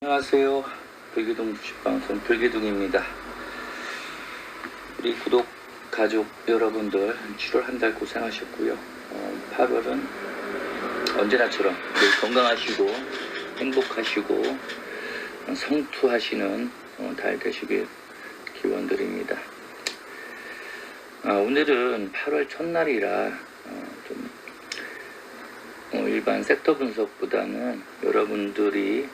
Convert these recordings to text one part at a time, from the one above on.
안녕하세요. 불기둥 주식방송 불기둥입니다. 우리 구독 가족 여러분들 7월 한 달 고생하셨고요. 8월은 언제나처럼 늘 건강하시고 행복하시고 성투하시는 달 되시길 기원드립니다. 오늘은 8월 첫날이라 좀 일반 섹터 분석보다는 여러분들이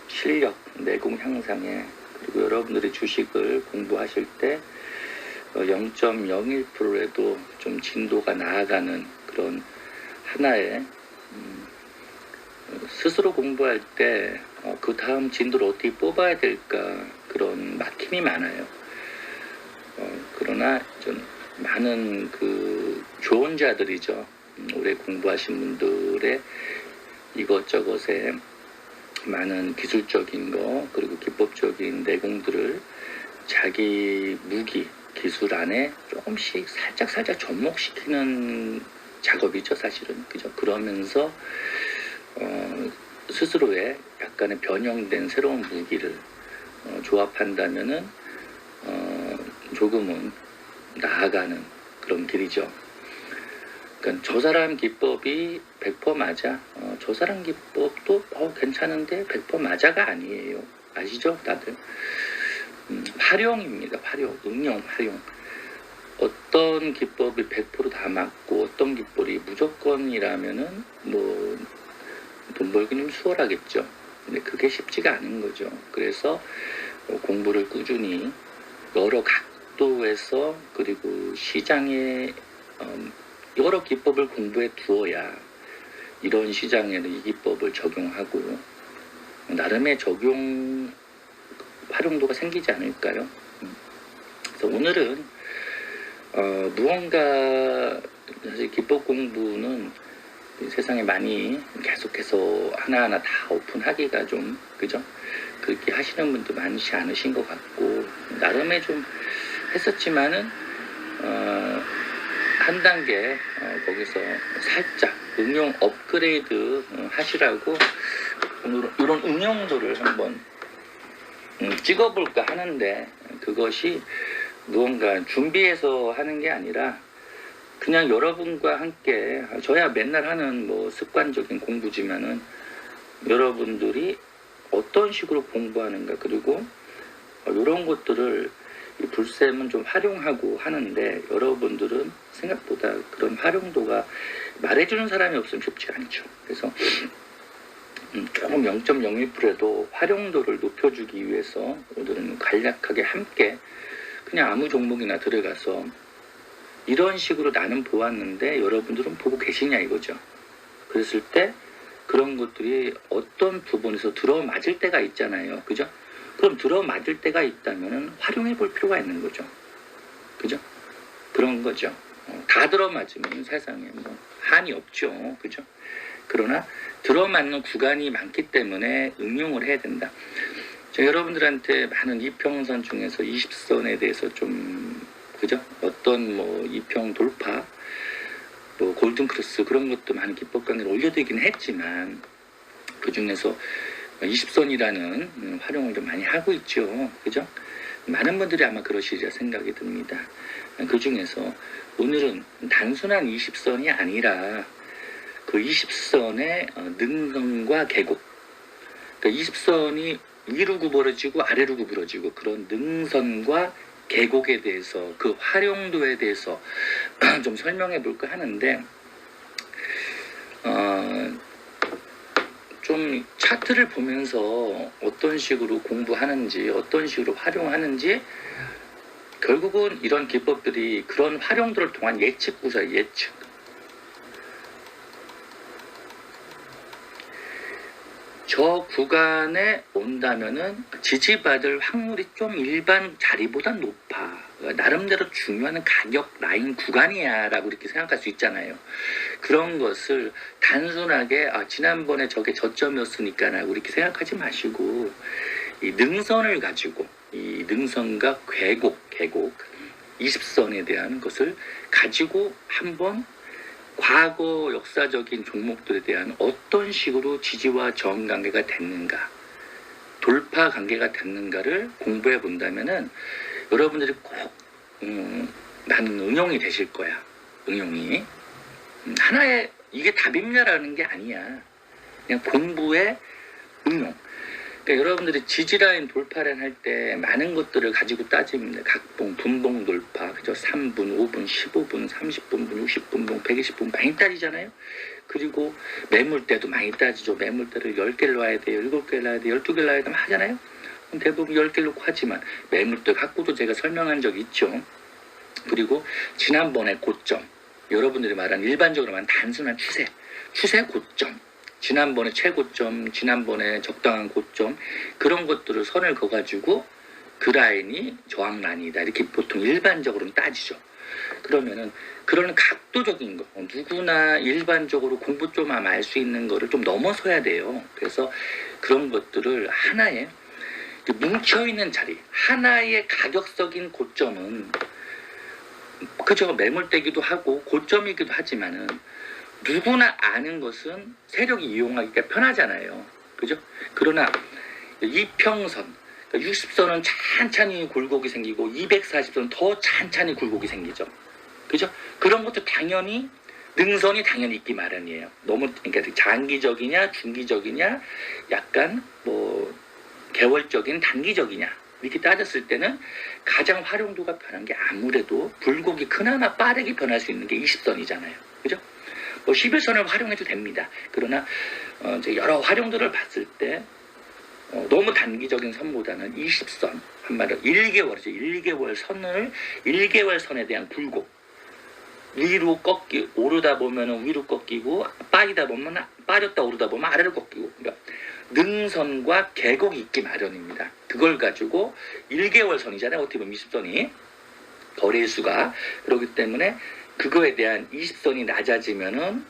실력, 내공 향상에, 그리고 여러분들이 주식을 공부하실 때 0.01%라도 좀 진도가 나아가는 그런 하나의 스스로 공부할 때 그 다음 진도를 어떻게 뽑아야 될까 그런 막힘이 많아요. 그러나 좀 많은 그 조언자들이죠. 오래 공부하신 분들의 이것저것에 많은 기술적인 거 그리고 기법적인 내공들을 자기 무기 기술 안에 조금씩 살짝 접목시키는 작업이죠, 사실은. 그죠? 그러면서 스스로의 약간의 변형된 새로운 무기를 조합한다면은 조금은 나아가는 그런 길이죠. 그러니까 저 사람 기법이 100% 맞아. 저 사람 기법도 괜찮은데 100% 맞아가 아니에요. 아시죠? 다들. 활용입니다. 활용. 응용, 활용. 어떤 기법이 100% 다 맞고 어떤 기법이 무조건이라면은 뭐 돈 벌기는 수월하겠죠. 근데 그게 쉽지가 않은 거죠. 그래서 공부를 꾸준히 여러 각도에서 그리고 시장에 여러 기법을 공부해 두어야 이런 시장에는 이 기법을 적용하고 나름의 적용 활용도가 생기지 않을까요? 그래서 오늘은 무언가 사실 기법 공부는 세상에 많이 계속해서 하나하나 다 오픈하기가 좀 그죠? 그렇게 하시는 분도 많지 않으신 것 같고 나름의 좀 했었지만은 한 단계 거기서 살짝 응용 업그레이드 하시라고 오늘 이런 응용도를 한번 찍어볼까 하는데 그것이 무언가 준비해서 하는 게 아니라 그냥 여러분과 함께 저야 맨날 하는 뭐 습관적인 공부지만은 여러분들이 어떤 식으로 공부하는가 그리고 이런 것들을 이 불쌤은 좀 활용하고 하는데 여러분들은 생각보다 그런 활용도가 말해주는 사람이 없으면 쉽지가 않죠. 그래서 조금 0.01%라도 활용도를 높여주기 위해서 오늘은 간략하게 함께 그냥 아무 종목이나 들어가서 이런 식으로 나는 보았는데 여러분들은 보고 계시냐 이거죠. 그랬을 때 그런 것들이 어떤 부분에서 들어맞을 때가 있잖아요. 그죠? 그럼 들어맞을 때가 있다면 활용해 볼 필요가 있는 거죠. 그죠? 그런 거죠. 다 들어맞으면 세상에 뭐 한이 없죠. 그죠? 그러나 들어맞는 구간이 많기 때문에 응용을 해야 된다. 제가 여러분들한테 많은 이평선 중에서 20선에 대해서 좀 그죠? 어떤 뭐 이평 돌파 뭐 골든크로스 그런 것도 많은 기법 강의를 올려드리긴 했지만 그 중에서 20선이라는 활용을 좀 많이 하고 있죠. 그죠? 많은 분들이 아마 그러시리라 생각이 듭니다. 그 중에서 오늘은 단순한 20선이 아니라 그 20선의 능선과 계곡. 그러니까 20선이 위로 구부러지고 아래로 구부러지고 그런 능선과 계곡에 대해서 그 활용도에 대해서 좀 설명해 볼까 하는데 좀 차트를 보면서 어떤 식으로 공부하는지 어떤 식으로 활용하는지 결국은 이런 기법들이 그런 활용도를 통한 예측 구사 예측 저 구간에 온다면은 지지받을 확률이 좀 일반 자리보다 높아. 나름대로 중요한 가격 라인 구간이야 라고 이렇게 생각할 수 있잖아요. 그런 것을 단순하게 지난번에 저게 저점이었으니까 라고 이렇게 생각하지 마시고 이 능선을 가지고 이 능선과 계곡 20선에 대한 것을 가지고 한번 과거 역사적인 종목들에 대한 어떤 식으로 지지와 저항 관계가 됐는가 돌파 관계가 됐는가를 공부해 본다면은 여러분들이 꼭 나는 응용이 되실 거야. 응용이 하나의 이게 답입니다라는 게 아니야. 그냥 공부의 응용. 그러니까 여러분들이 지지라인 돌파를 할 때 많은 것들을 가지고 따집니다. 각봉, 분봉 돌파, 그죠? 3분, 5분, 15분, 30분분, 60분봉, 120분 많이 따지잖아요. 그리고 매물대도 많이 따지죠. 매물대를 10개를 놔야 돼요. 7개를 놔야 돼요. 12개를 놔야 돼요. 하잖아요. 대부분 10개를 놓고 하지만 매물대 갖고도 제가 설명한 적이 있죠. 그리고 지난번에 고점, 여러분들이 말하는 일반적으로 말하는 단순한 추세 고점, 지난번에 최고점, 지난번에 적당한 고점, 그런 것들을 선을 그어가지고 그 라인이 저항라인이다 이렇게 보통 일반적으로는 따지죠. 그러면은 그런 각도적인 거, 누구나 일반적으로 공부 좀 알 수 있는 거를 좀 넘어서야 돼요. 그래서 그런 것들을 하나의 뭉쳐있는 자리, 하나의 가격적인 고점은 그저 매물대기도 하고 고점이기도 하지만은 누구나 아는 것은 세력이 이용하기가 편하잖아요. 그죠? 그러나 이평선, 60선은 찬찬히 굴곡이 생기고 240선은 더 찬찬히 굴곡이 생기죠. 그죠? 그런 것도 당연히 능선이 당연히 있기 마련이에요. 너무 그러니까 장기적이냐 중기적이냐 약간 뭐 개월적인 단기적이냐 이렇게 따졌을 때는 가장 활용도가 편한 게 아무래도 굴곡이 그나마 빠르게 변할 수 있는 게 20선이잖아요. 그죠? 뭐 11선을 활용해도 됩니다. 그러나 이제 여러 활용도를 봤을 때 너무 단기적인 선보다는 20선, 한마디로 1개월이죠. 1개월 선에 대한 굴곡. 위로 오르다 보면 위로 꺾이고, 빠지다 보면, 빠졌다 오르다 보면 아래로 꺾이고. 그러니까 능선과 계곡이 있기 마련입니다. 그걸 가지고 1개월 선이잖아요. 어떻게 보면 20선이. 거래일수가. 그렇기 때문에 그거에 대한 20선이 낮아지면은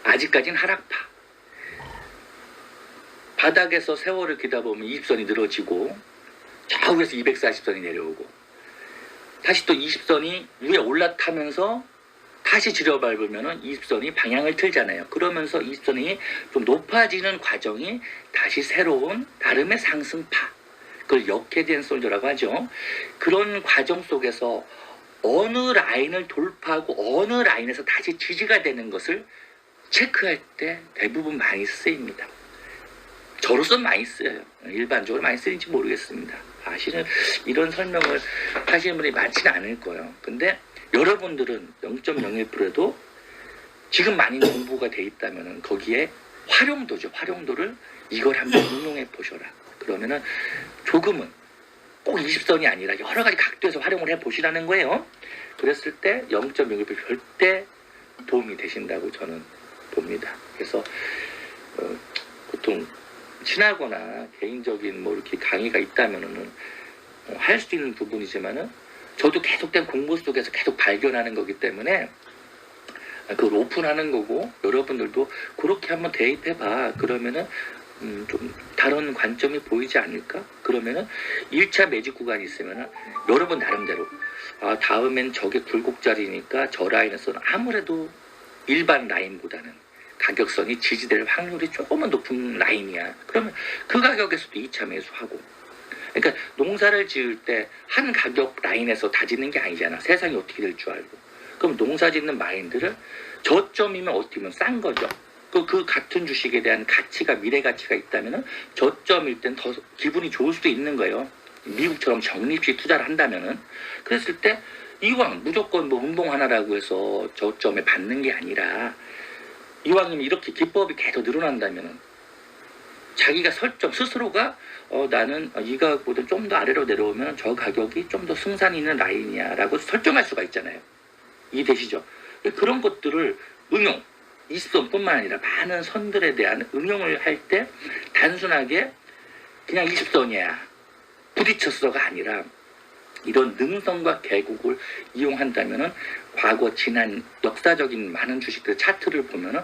아직까지는 하락파. 바닥에서 세월을 기다 보면 20선이 늘어지고 좌우에서 240선이 내려오고 다시 또 20선이 위에 올라타면서 다시 지려밟으면은 20선이 방향을 틀잖아요. 그러면서 20선이 좀 높아지는 과정이 다시 새로운 나름의 상승파. 그걸 역헤드 앤 솔저라고 하죠. 그런 과정 속에서 어느 라인을 돌파하고 어느 라인에서 다시 지지가 되는 것을 체크할 때 대부분 많이 쓰입니다. 저로서는 많이 쓰여요. 일반적으로 많이 쓰는지 모르겠습니다. 사실은 이런 설명을 하시는 분이 많지는 않을 거예요. 근데 여러분들은 0.01%도 지금 많이 공부가 돼 있다면 거기에 활용도죠. 활용도를 이걸 한번 응용해 보셔라. 그러면은 조금은 꼭 20선이 아니라 여러 가지 각도에서 활용을 해 보시라는 거예요. 그랬을 때 0.01% 절대 도움이 되신다고 저는 봅니다. 그래서 보통 친하거나 개인적인 뭐 이렇게 강의가 있다면은 할 수 있는 부분이지만은 저도 계속된 공부 속에서 계속 발견하는 거기 때문에 그걸 오픈하는 거고 여러분들도 그렇게 한번 대입해봐. 그러면은 좀 다른 관점이 보이지 않을까? 그러면은 1차 매직 구간이 있으면은 여러분 나름대로 다음엔 저게 굴곡자리니까 저 라인에서는 아무래도 일반 라인보다는 가격선이 지지될 확률이 조금은 높은 라인이야. 그러면 그 가격에서도 2차 매수하고. 그러니까 농사를 지을 때 한 가격 라인에서 다 짓는 게 아니잖아. 세상이 어떻게 될 줄 알고. 그럼 농사 짓는 마인드를 저점이면 어떻게 보면 싼 거죠. 그 같은 주식에 대한 가치가 미래 가치가 있다면은 저점일 땐 더 기분이 좋을 수도 있는 거예요. 미국처럼 적립식 투자를 한다면은. 그랬을 때 이왕 무조건 뭐 운동 하나라고 해서 저점에 받는 게 아니라 이왕이면 이렇게 기법이 계속 늘어난다면은 자기가 설정 스스로가 나는 이 가격보다 좀 더 아래로 내려오면 저 가격이 좀 더 승산이 있는 라인이야 라고 설정할 수가 있잖아요. 이해되시죠? 그런 것들을 응용 20선뿐만 아니라 많은 선들에 대한 응용을 할 때 단순하게 그냥 20선이야 부딪혔어가 아니라 이런 능선과 계곡을 이용한다면은 과거 지난 역사적인 많은 주식들 차트를 보면은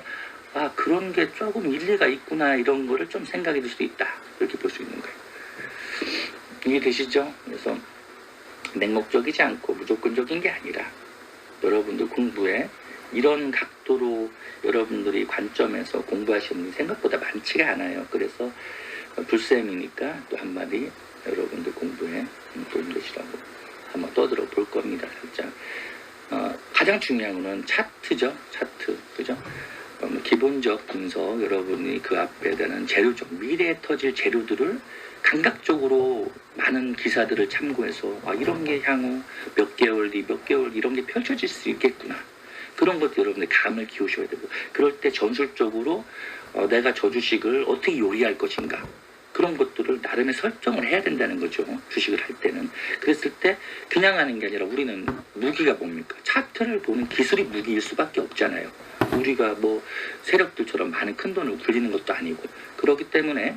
그런 게 조금 일리가 있구나 이런 거를 좀 생각이 들 수도 있다 이렇게 볼 수 있는 거예요. 이해되시죠? 그래서 맹목적이지 않고 무조건적인 게 아니라 여러분들 공부에 이런 각도로 여러분들이 관점에서 공부하시는 분이 생각보다 많지가 않아요. 그래서 불쌤이니까 또 한마디 여러분들 공부에 도움 되시라고 한번 떠들어 볼 겁니다. 살짝. 가장 중요한 거는 차트죠. 차트. 그죠? 기본적 분석, 여러분이 그 앞에 대한 재료적, 미래에 터질 재료들을 감각적으로 많은 기사들을 참고해서 이런 게 향후 몇 개월 뒤, 몇 개월 이런 게 펼쳐질 수 있겠구나. 그런 것도 여러분들 감을 키우셔야 되고, 그럴 때 전술적으로 내가 저 주식을 어떻게 요리할 것인가, 그런 것들을 나름의 설정을 해야 된다는 거죠. 주식을 할 때는. 그랬을 때 그냥 하는 게 아니라 우리는 무기가 뭡니까? 차트를 보는 기술이 무기일 수밖에 없잖아요. 우리가 뭐 세력들처럼 많은 큰 돈을 굴리는 것도 아니고. 그렇기 때문에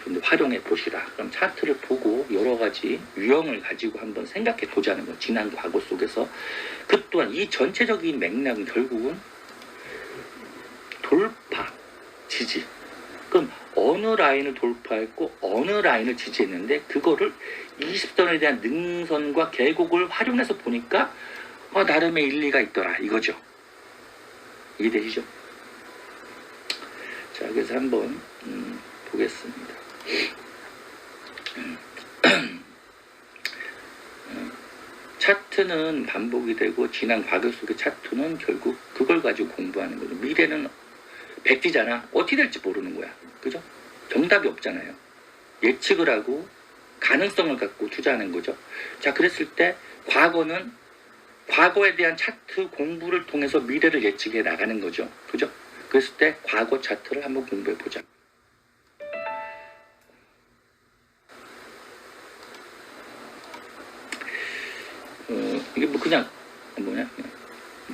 좀 활용해 보시라. 그럼 차트를 보고 여러 가지 유형을 가지고 한번 생각해 보자는 거. 지난 과거 속에서. 그 또한 이 전체적인 맥락은 결국은 돌파, 지지. 그럼 어느 라인을 돌파했고 어느 라인을 지지했는데 그거를 20선에 대한 능선과 계곡을 활용해서 보니까 나름의 일리가 있더라 이거죠. 이해되시죠? 자, 그래서 한번 보겠습니다. 차트는 반복이 되고 지난 과거 속의 차트는 결국 그걸 가지고 공부하는 거죠. 미래는 백지잖아. 어떻게 될지 모르는 거야. 그죠? 정답이 없잖아요. 예측을 하고 가능성을 갖고 투자하는 거죠. 자, 그랬을 때 과거는 과거에 대한 차트 공부를 통해서 미래를 예측해 나가는 거죠. 그죠? 그랬을 때 과거 차트를 한번 공부해 보자. 이게 뭐 그냥 뭐냐?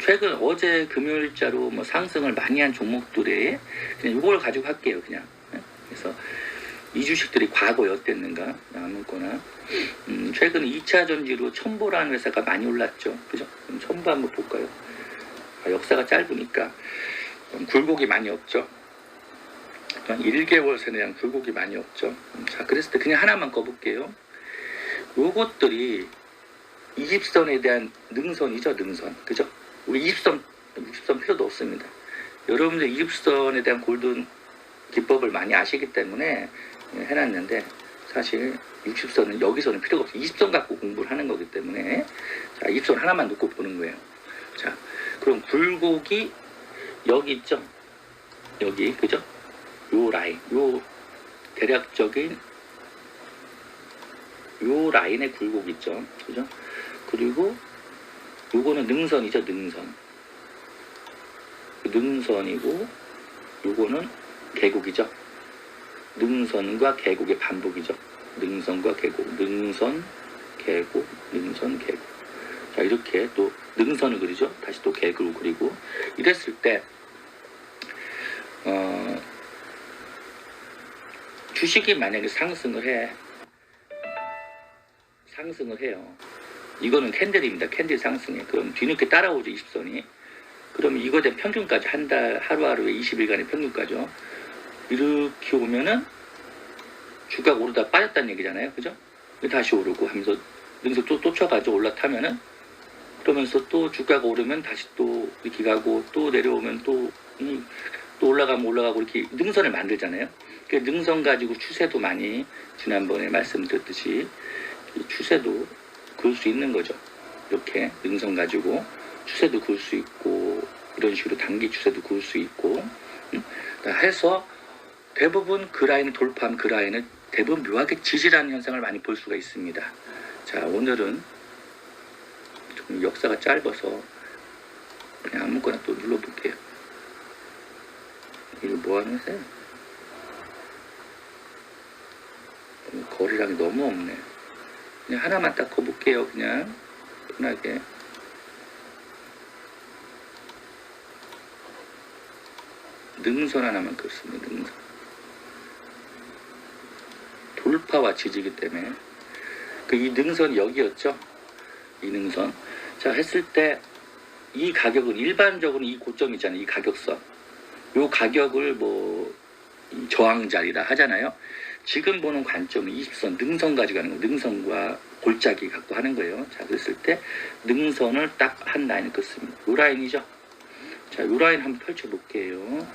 최근 어제 금요일자로 뭐 상승을 많이 한 종목들에 그냥 이걸 가지고 할게요. 그냥. 그래서 이 주식들이 과거에 어땠는가 아무거나. 최근 2차 전지로 첨보라는 회사가 많이 올랐죠. 그죠? 그럼 첨보 한번 볼까요? 역사가 짧으니까 굴곡이 많이 없죠. 한 1개월 세에 대한 굴곡이 많이 없죠. 자, 그랬을 때 그냥 하나만 꺼볼게요. 요것들이 20선에 대한 능선이죠. 능선. 그죠? 우리 20선, 60선 필요도 없습니다. 여러분들 20선에 대한 골든 기법을 많이 아시기 때문에 해놨는데 사실 60선은 여기서는 필요가 없어요. 20선 갖고 공부를 하는 거기 때문에 자, 20선 하나만 놓고 보는 거예요. 자, 그럼 굴곡이 여기 있죠? 여기, 그죠? 요 라인, 요 대략적인 요 라인의 굴곡 있죠? 그죠? 그리고 요거는 능선이죠, 능선. 능선이고 요거는 계곡이죠. 능선과 계곡의 반복이죠. 능선과 계곡, 능선, 계곡, 능선, 계곡. 자, 이렇게 또 능선을 그리죠. 다시 또 계곡을 그리고 이랬을 때 주식이 만약에 상승을 해요. 이거는 캔들입니다. 캔들 상승에. 그럼 뒤늦게 따라오죠. 20선이. 그러면 이거에 대한 평균까지 한 달, 하루하루에 20일간의 평균까지요. 이렇게 오면은 주가가 오르다 빠졌다는 얘기잖아요. 그죠? 다시 오르고 하면서 능선 또 쫓아가죠. 올라타면은. 그러면서 또 주가가 오르면 다시 또 이렇게 가고 또 내려오면 또 올라가면 올라가고 이렇게 능선을 만들잖아요. 그 능선 가지고 추세도 많이 지난번에 말씀드렸듯이 추세도 그을 수 있는 거죠. 이렇게 능선 가지고 추세도 그을 수 있고 이런 식으로 단기 추세도 그을 수 있고 해서 대부분 그 라인을 돌파하면 그 라인을 대부분 묘하게 지지라는 현상을 많이 볼 수가 있습니다. 자, 오늘은 좀 역사가 짧아서 그냥 아무거나 또 눌러볼게요. 이거 뭐 하는 거세요? 거리량이 너무 없네. 그냥 하나만 딱 꺼볼게요. 그냥 편하게. 능선 하나만 긋습니다. 능선. 돌파와 지지기 때문에 이 능선이 여기였죠. 이 능선. 자, 했을 때 이 가격은 일반적으로 이 고점 있잖아요. 이 가격선. 요 가격을 뭐 저항자리라 하잖아요. 지금 보는 관점은 20선 능선 가지고 가는 거예요. 능선과 골짜기 갖고 하는 거예요. 자, 그랬을 때 능선을 딱 한 라인을 긋습니다. 요 라인이죠. 자, 요 라인 한번 펼쳐볼게요.